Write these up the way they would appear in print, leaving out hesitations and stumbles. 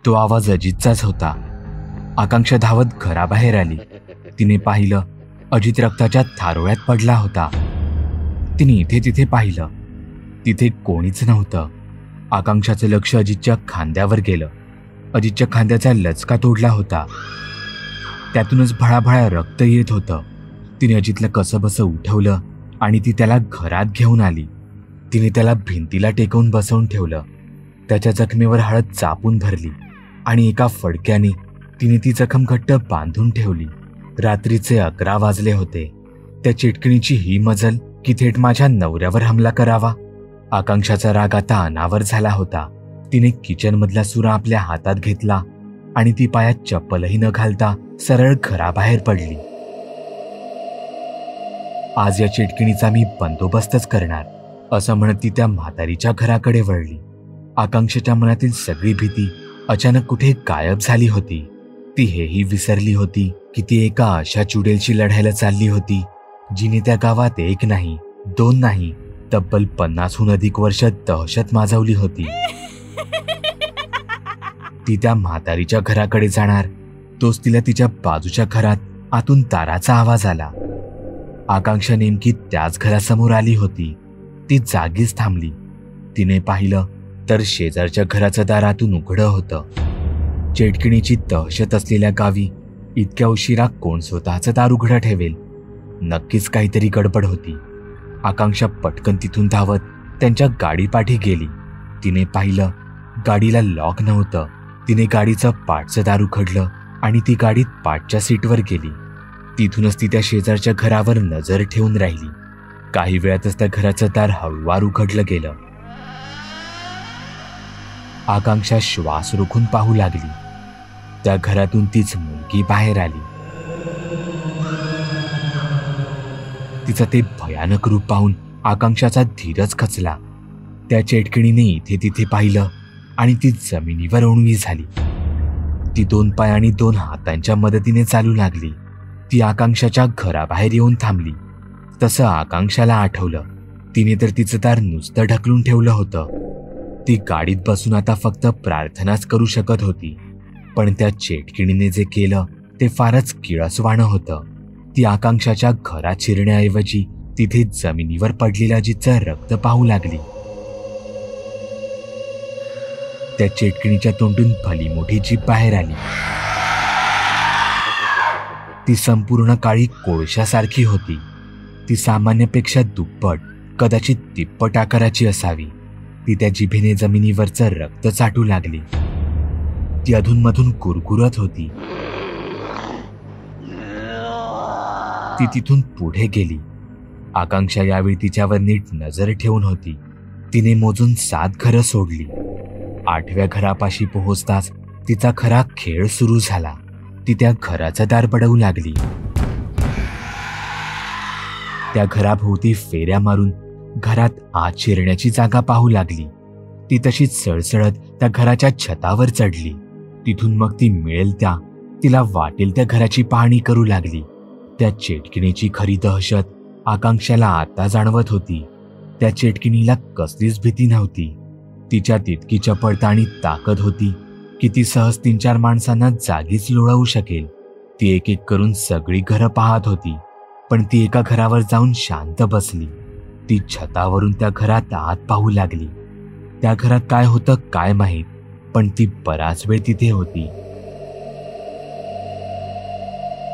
तो आवाज अजितचाच होता. आकांक्षा धावत घराबाहेर आली. तिने पाहिलं अजित रक्ताच्या थारोळ्यात पडला होता. तिने इथे तिथे पाहिलं, तिथे कोणीच नव्हतं. आकांक्षाचं लक्ष अजितच्या खांद्यावर गेलं. अजितच्या खांद्याचा लचका तोडला होता. त्यातूनच भळाभळा रक्त येत होतं. तिने अजितला कसंबसं उठवलं आणि ती त्याला घरात घेऊन आली. तिने त्याला भिंतीला टेकवून बसवून ठेवलं. त्याच्या जखमेवर हळद चापून भरली आणि एका फडक्याने तिने ती जखम घट्ट बांधून ठेवली. रात्रीचे 11 वाजले होते. त्या चिटकिणीची ही मजल की थेट माझ्या नवऱ्यावर हमला करावा. आकांक्षाचा राग आता अनावर झाला होता. तिने किचनमधला सुरा आपल्या हातात घेतला आणि ती पायात चप्पलही न घालता सरळ घराबाहेर पडली. आज या चिटकिणीचा मी बंदोबस्तच करणार, असं म्हणत ती त्या म्हातारीच्या घराकडे वळली. आकांक्षाच्या मनातील सगळी भीती अचानक कुठे गायब झाली होती. ती हेही विसरली होती की ती एका अशा चुडेलशी लढायला चालली होती जिने त्या गावात 1 नाही 2 नाही तब्बल 50हून अधिक वर्ष दहशत माजवली होती. ती त्या म्हातारीच्या घराकडे जाणार तोच तिला तिच्या बाजूच्या घरात आतून दाराचा आवाज आला. आकांक्षा नेमकी त्याच घरासमोर आली होती. ती जागीच थांबली. तिने पाहिलं तर शेजारच्या घराचं दार आतून उघडं होतं. चेटकिणीची दहशत असलेल्या गावी इतक्या उशिरा कोण स्वतःचं दार उघडं ठेवेल? नक्कीच काहीतरी गडबड होती. आकांक्षा पटकन तिथून धावत त्यांच्या गाडीपाठी गेली. तिने पाहिलं गाडीला लॉक नव्हतं. तिने गाडीचं पाठचं दार उघडलं आणि ती गाडीत पाठच्या सीटवर गेली. तिथूनच ती त्या शेजारच्या घरावर नजर ठेवून राहिली. काही वेळातच त्या घराचं दार हळूवार उघडलं गेलं. आकांक्षा श्वास रोखून पाहू लागली. त्या घरातून तीच मुलगी बाहेर आली. तिचं ते भयानक रूप पाहून आकांक्षाचा धीरच खचला. त्या चेटकिणीने इथे तिथे पाहिलं आणि ती जमिनीवर ओणवी झाली. ती 2 पाय आणि 2 हातांच्या मदतीने चालू लागली. ती आकांक्षाच्या घराबाहेर येऊन थांबली. तसं आकांक्षाला आठवलं तिने तर तिचं दार नुसतं ढकलून ठेवलं होतं. ती गाडीत बसून आता फक्त प्रार्थनाच करू शकत होती. पण त्या चेटकिणीने जे केलं ते फारच किळसवाणं होतं. ती आकांक्षाच्या घरात शिरण्याऐवजी तिथे जमिनीवर पडलेल्या अजितचं रक्त पाहू लागली. त्या चेटकिणीच्या तोंडून भली मोठी जीभ बाहेर आली. ती संपूर्ण काळी कोळशासारखी होती. ती सामान्यपेक्षा दुप्पट कदाचित तिप्पट आकाराची असावी. ती त्या जिभेने जमिनीवरचं रक्त चाटू लागली. ती अधूनमधून कुरकुरत होती. ती तिथून पुढे गेली. आकांक्षा यावेळी तिच्यावर नीट नजर ठेवून होती. तिने मोजून 7 घरं सोडली. 8व्या घरापाशी पोहोचताच तिचा खरा खेळ सुरू झाला. ती त्या घराचं दार बडवू लागली. त्या घराभोवती फेऱ्या मारून घरात आत शिरण्याची जागा पाहू लागली. ती तशीच सळसळत त्या घराच्या छतावर चढली. तिथून मग ती मिळेल त्या तिला वाटेल त्या घराची पाहणी करू लागली. त्या चेटकिणीची खरी दहशत आकांक्षाला आता जाणवत होती. त्या चेटकिणीला कसलीच भीती नव्हती. तिच्यात इतकी चपळता आणि ताकद होती की ती सहज 3-4 माणसांना जागीच लोळवू शकेल. ती एक एक करून सगळी घरं पाहत होती. पण ती एका घरावर जाऊन शांत बसली. ती छतावरून त्या घरात आत पाहू लागली. त्या घरात काय होतं काय माहीत, पण ती बराच वेळ तिथे होती.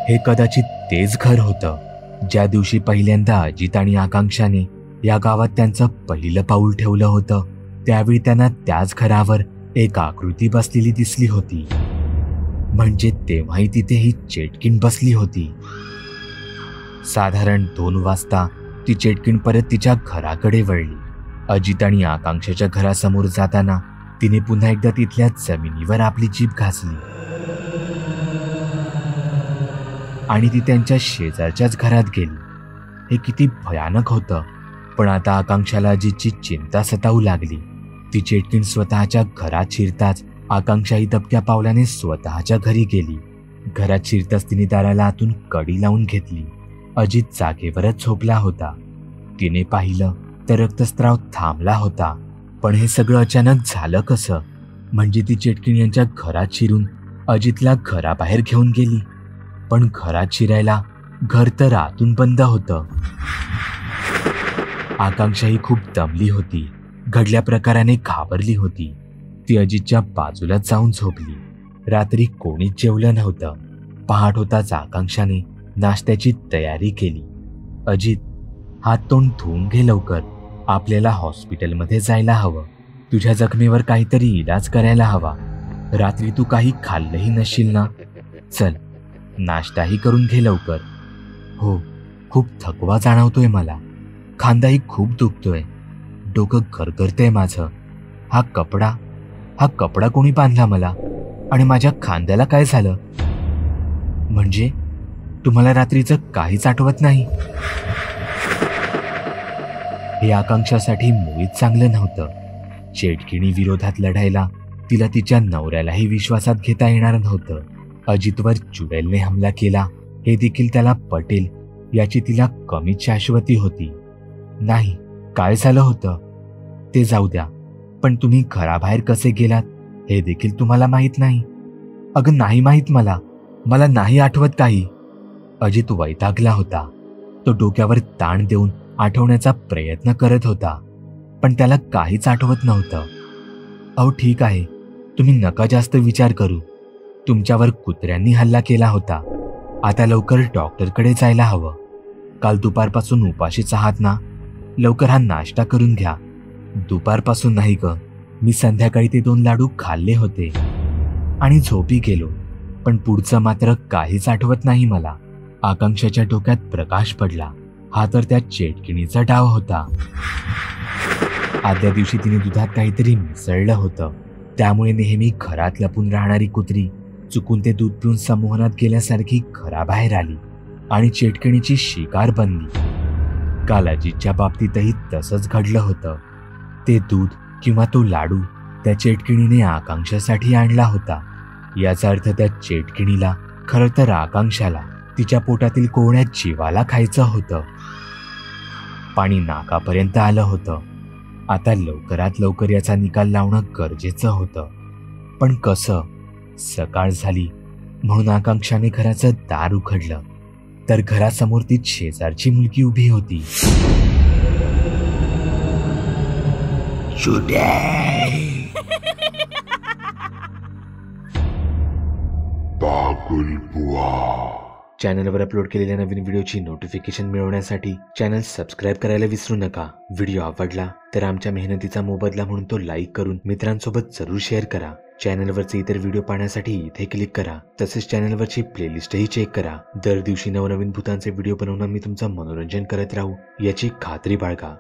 हे कदाचित तेच घर होतं ज्या दिवशी पहिल्यांदा अजित आणि आकांक्षाने या गावात त्यांचं पहिलं पाऊल ठेवलं होतं. त्यावेळी त्यांना त्याच घरावर एक आकृती बसलेली दिसली होती. म्हणजे तेव्हाही तिथे ही चेटकीण बसली होती. साधारण 2 वाजता ती चेटकीण परत तिच्या घराकडे वळली. अजित आणि आकांक्षाच्या घरासमोर जाताना तिने पुन्हा एकदा तिथल्या जमिनीवर आपली जीभ घासली आणि ती त्यांच्या शेजारच्याच घरात गेली. हे किती भयानक होतं. पण आता आकांक्षाला अजितची चिंता सतावू लागली. ती चेटकीण स्वतःच्या घरात शिरताच आकांक्षा ही दबक्या पावलाने स्वतःच्या घरी गेली. घरात शिरताच तिने दाराला आतून कडी लावून घेतली. अजित जागेवरच झोपला होता. तिने पाहिलं तर रक्तस्राव थांबला होता. पण हे सगळं अचानक झालं कसं? म्हणजे ती चेटकीण यांच्या घरात शिरून अजितला घराबाहेर घेऊन गेली. पण घरात शिरायला घर तर आतून बंद होतं. आकांक्षा ही खूप दमली होती. घडल्या प्रकाराने घाबरली होती. ती अजितच्या बाजूलाच जाऊन झोपली. रात्री कोणीच जेवलं नव्हतं. पहाट होताच आकांक्षाने नाश्त्याची तयारी केली. अजित, हात तोंड धुवून घे लवकर. आपल्याला हॉस्पिटलमध्ये जायला हवं. तुझ्या जखमेवर काहीतरी इलाज करायला हवा. रात्री तू काही खाल्लंही नसशील ना? चल, नाश्ताही करून घे लवकर. हो, खूप थकवा जाणवतोय मला. खांदाही खूप दुखतोय. डोकं गरगरतंय माझं. हा कपडा कोणी बांधला मला? आणि माझ्या खांद्याला काय झालं? म्हणजे तुम्हाला रात्रीचं काहीच आठवत नाही? हे आकांक्षासाठी मुळीच चांगलं नव्हतं. चेटकिणी विरोधात लढायला तिला तिच्या नवऱ्यालाही विश्वासात घेता येणार नव्हतं. अजितवर चुडेलने हमला केला हे देखील त्याला पटेल याची तिला कमीच शाश्वती होती. नाही, काय झालं होतं ते जाऊ द्या, पण तुम्ही घराबाहेर कसे गेलात हे देखील तुम्हाला माहीत नाही? अगं नाही माहीत मला नाही आठवत काही. अजित वैतागला होता. तो डोक्यावर ताण देऊन आठवण्याचा प्रयत्न करत होता, पण त्याला काहीच आठवत नव्हतं. अहो ठीक आहे, तुम्ही नका जास्त विचार करू. तुमच्यावर कुत्र्यांनी हल्ला केला होता. आता लवकर डॉक्टरकडे जायला हवं. काल दुपारपासून उपाशीच आहात ना? लवकर हा नाश्ता करून घ्या. दुपारपासून नाही ग, मी संध्याकाळी ते 2 लाडू खाल्ले होते आणि झोपी गेलो. पण पुढचं मात्र काहीच आठवत नाही मला. आकांक्षाच्या डोक्यात प्रकाश पडला. हा तर त्या चेटकिणीचा डाव होता. आदल्या दिवशी तिने दुधात काहीतरी मिसळलं होतं. त्यामुळे नेहमी घरात लपून राहणारी कुत्री चुकून ते दूध पिऊन संमोहनात गेल्यासारखी घराबाहेर आली आणि चेटकिणीची शिकार बनली. काल अजितच्या बाबतीतही तसंच घडलं होतं. ते दूध किंवा तो लाडू त्या चेटकिणीने आकांक्षासाठी आणला होता. याचा अर्थ त्या चेटकिणीला, खरं तर आकांक्षाला, तिच्या पोटातील कोवळ्या जीवाला खायचं होतं. पाणी नाकापर्यंत आलं होतं. आता लवकरात लवकर याचा निकाल लावणं गरजेचं होतं. पण कसं? सकाळ झाली म्हणून आकांक्षाने घराचं दार उघडलं तर घरासमोर ती शेजारची मुलगी उभी होती. चॅनलवर अपलोड केलेल्या नवीन व्हिडिओची नोटिफिकेशन मिळवण्यासाठी चॅनल सबस्क्राईब करायला विसरू नका. व्हिडिओ आवडला तर आमच्या मेहनतीचा मोबदला म्हणून तो लाईक करून मित्रांसोबत जरूर शेअर करा. चॅनलवरचे इतर व्हिडिओ पाहण्यासाठी इथे क्लिक करा. तसेच चॅनलवरची प्लेलिस्टही चेक करा. दर दिवशी नवनवीन भूतांचे व्हिडिओ बनवून मी तुमचं मनोरंजन करत राहू याची खात्री बाळगा.